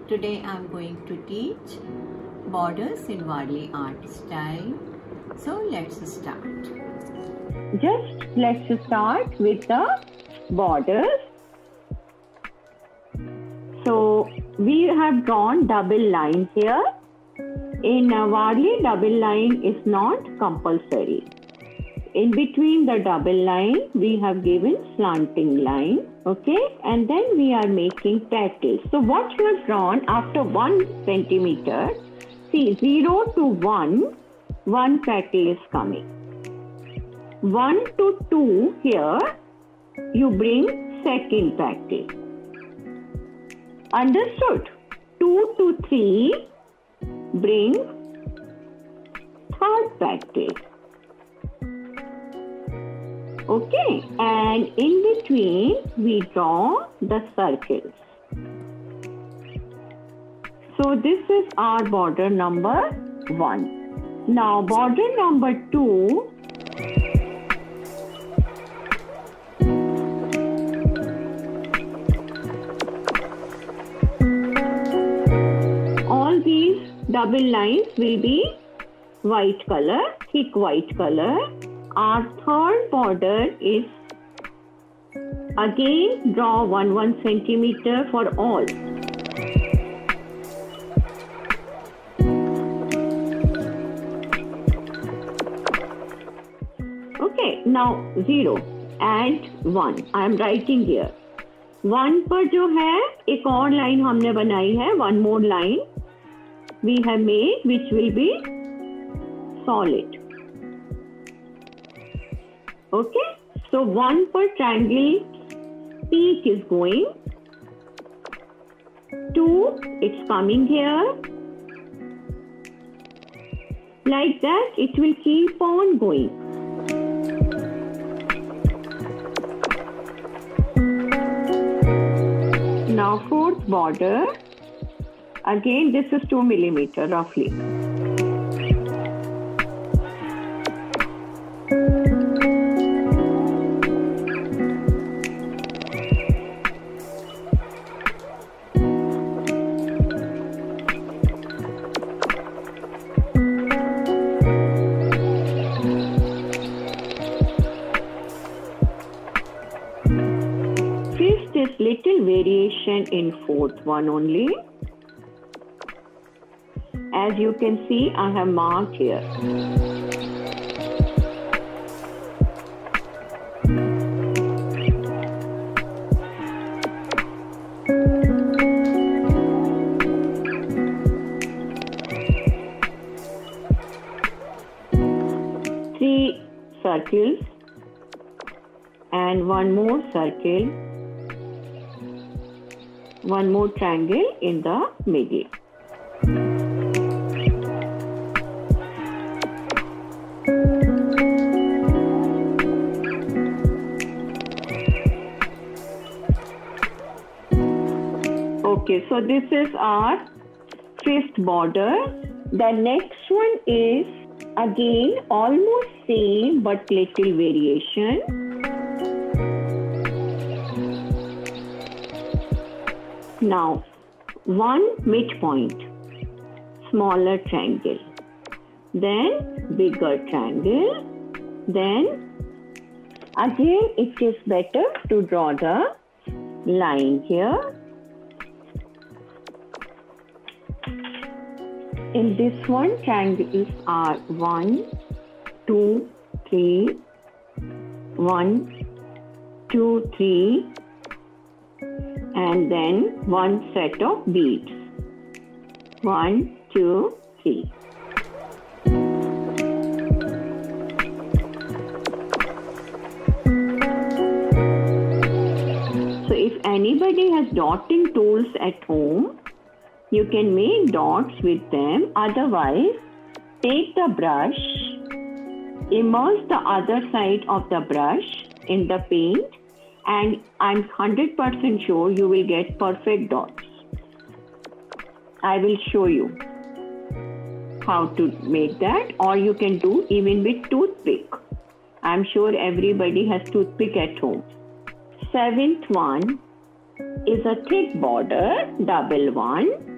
Today I am going to teach borders in Warli art style. So let's start. Let's start with the borders. So we have drawn double lines here. In Warli, double line is not compulsory. In between the double line, we have given slanting line, okay? And then we are making petals. So what you have drawn after 1 centimeter, see 0 to 1, one petal is coming. 1 to 2 here, you bring second petal. Understood? 2 to 3, bring third petal. Okay, and in between we draw the circles. So this is our border number 1. Now border number 2, all these double lines will be white color, thick white color. Our third border is again draw 1 centimeter for all. Okay, now 0 and 1. I am writing here. 1 पर जो है एक और line हमने बनाई है, one more line we have made which will be solid. Okay, so 1 per triangle peak is going, 2 it's coming here, like that it will keep on going. Now fourth border, again this is 2 millimeter roughly. Fifth is little variation in fourth one only. As you can see, I have marked here. Three circles and one more circle, one more triangle in the middle. Okay, so this is our fifth border. The next one is again almost same but little variation. Now, one midpoint, smaller triangle, then bigger triangle, then again it is better to draw the line here. In this one, triangles are 1, 2, 3, 1, 2, 3, and then one set of beads. 1, 2, 3. So if anybody has dotting tools at home, you can make dots with them. Otherwise, take the brush, immerse the other side of the brush in the paint, and I'm 100% sure you will get perfect dots. I will show you how to make that, or you can do even with toothpick. I'm sure everybody has toothpick at home. Seventh one is a thick border, double one.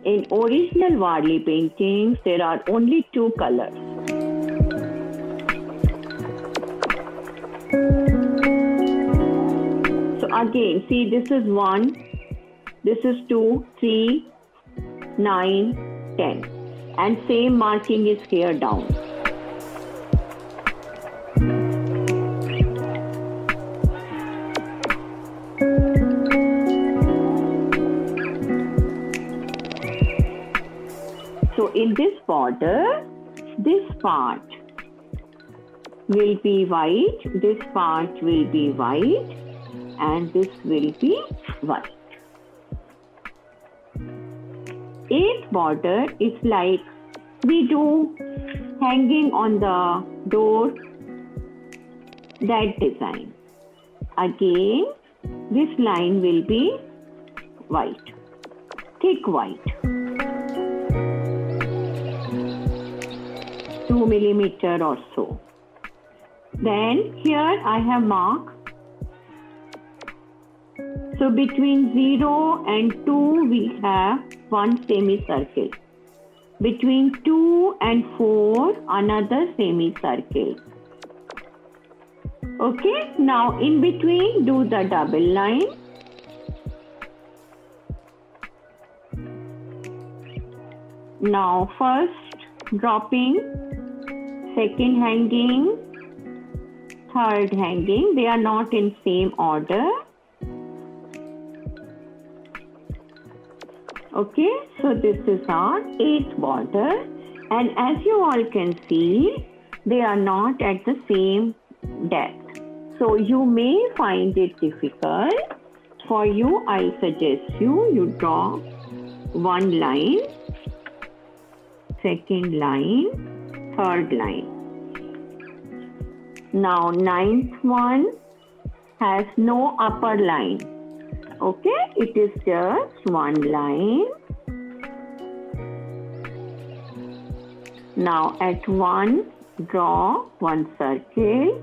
In original Warli paintings, there are only two colors. So again, see, this is 1, this is 2, 3, 9, 10. And same marking is here down. So in this border, this part will be white, this part will be white, and this will be white. 8th border is like we do hanging on the door, that design. Again, this line will be white, thick white. 2 millimeter or so. Then here I have marked. So between 0 and 2 we have one semicircle. Between 2 and 4 another semicircle. Okay, now in between do the double line. Now first dropping, second hanging, third hanging. They are not in same order. Okay, so this is our 8th border, and as you all can see, they are not at the same depth. So you may find it difficult. For you, I suggest you draw one line, second line, third line. Now 9th one has no upper line. Okay, it is just one line. Now at 1, draw one circle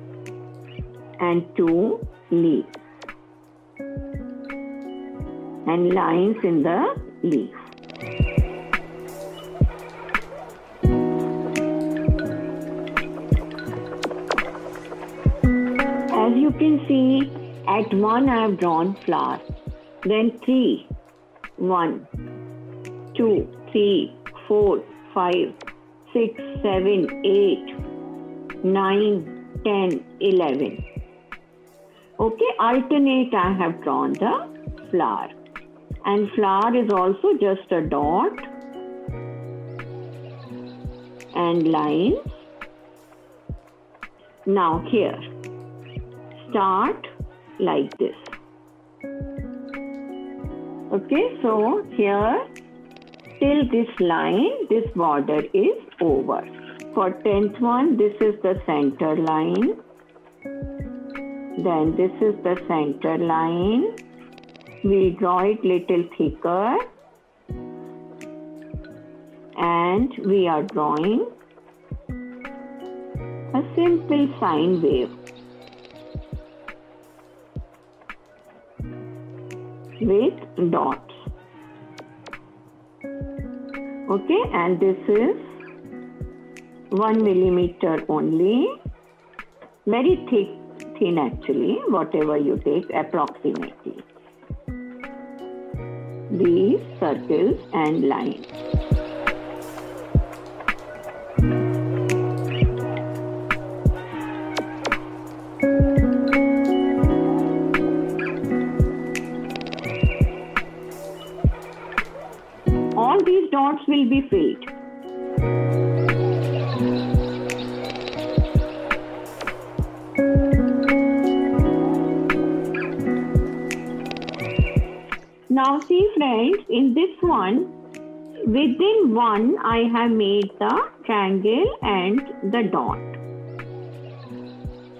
and 2 leaves and lines in the leaf. As you can see, at 1 I have drawn flower. Then 3, 1, 2, 3, 4, 5, 6, 7, 8, 9, 10, 11. Okay, alternate I have drawn the flower. And flower is also just a dot and lines. Now here, start like this. Okay, so here till this line, this border is over. For 10th one, this is the center line. Then this is the center line. We draw it little thicker. And we are drawing a simple sine wave. With dots. Okay, and this is 1 millimeter only. Very thin actually, whatever you take approximately. These circles and lines. All these dots will be filled. Now see friends, in this one, within 1 I have made the triangle and the dot.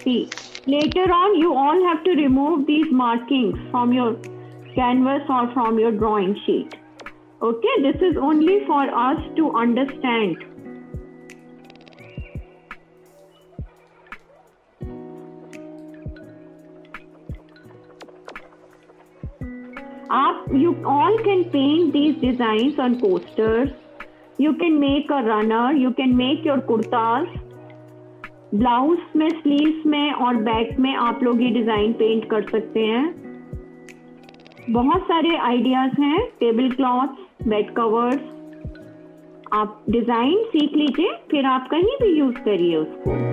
See, later on you all have to remove these markings from your canvas or from your drawing sheet. Okay, this is only for us to understand. You all can paint these designs on coasters. You can make a runner. You can make your kurtas. Blouse में, sleeves में और back में आप लोग ये design paint कर सकते हैं. बहुत सारे आइडियाज हैं. Table clothes, bed covers. आप डिजाइन सीख लीजिए, फिर आप कहीं भी यूज करिए उसको.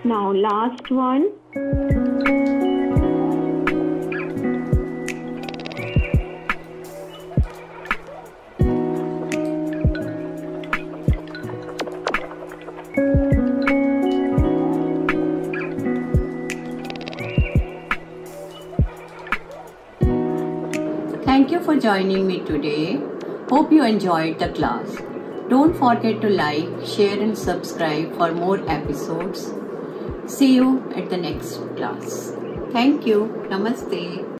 Now last one. Thank you for joining me today. Hope you enjoyed the class. Don't forget to like, share and subscribe for more episodes. See you at the next class. Thank you. Namaste.